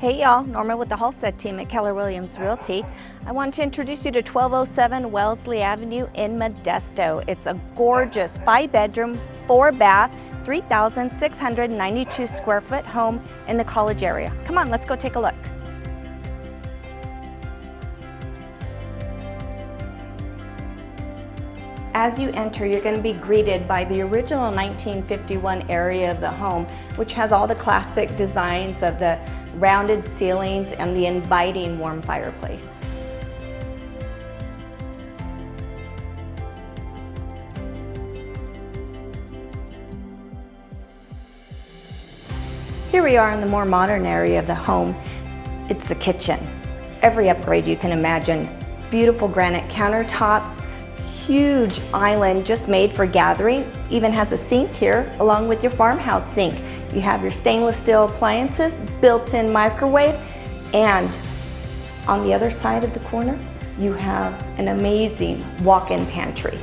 Hey y'all, Norma with the Halstead team at Keller Williams Realty. I want to introduce you to 1207 Wellesley Avenue in Modesto. It's a gorgeous 5-bedroom, 4-bath, 3,692 square foot home in the College area. Come on, let's go take a look. As you enter, you're going to be greeted by the original 1951 area of the home, which has all the classic designs of the rounded ceilings and the inviting warm fireplace. Here we are in the more modern area of the home. It's the kitchen. Every upgrade you can imagine. Beautiful granite countertops, huge island just made for gathering, even has a sink here along with your farmhouse sink. You have your stainless steel appliances, built-in microwave, and on the other side of the corner you have an amazing walk-in pantry.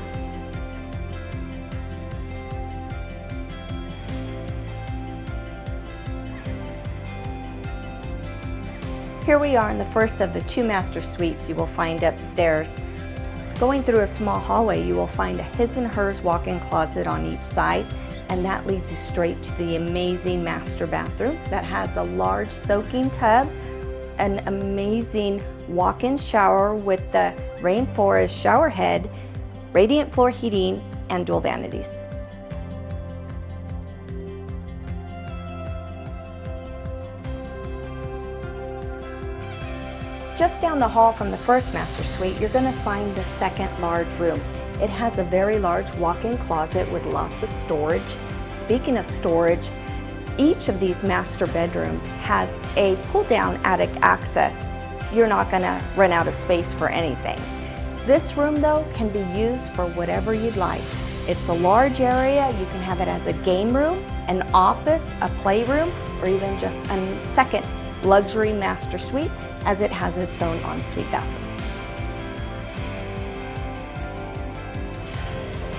Here we are in the first of the 2 master suites you will find upstairs. Going through a small hallway, you will find a his and hers walk-in closet on each side, and that leads you straight to the amazing master bathroom that has a large soaking tub, an amazing walk-in shower with the rainforest shower head, radiant floor heating, and dual vanities. Just down the hall from the first master suite, you're going to find the second large room. It has a very large walk-in closet with lots of storage. Speaking of storage, each of these master bedrooms has a pull-down attic access. You're not going to run out of space for anything. This room, though, can be used for whatever you'd like. It's a large area. You can have it as a game room, an office, a playroom, or even just a second luxury master suite, as it has its own ensuite bathroom.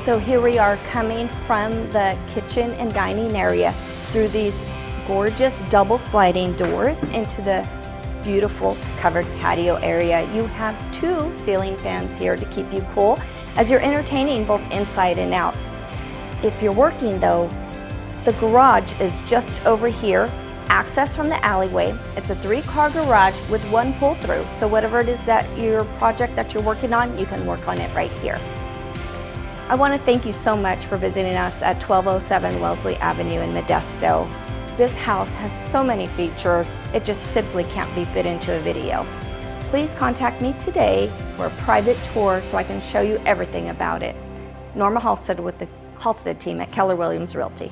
So here we are coming from the kitchen and dining area through these gorgeous double sliding doors into the beautiful covered patio area. You have 2 ceiling fans here to keep you cool as you're entertaining both inside and out. If you're working though, the garage is just over here. Access from the alleyway. It's a 3-car garage with 1 pull-through, so whatever it is that your project that you're working on, you can work on it right here. I want to thank you so much for visiting us at 1207 Wellesley Avenue in Modesto. This house has so many features, it just simply can't be fit into a video. Please contact me today for a private tour so I can show you everything about it. Norma Halstead with the Halstead team at Keller Williams Realty.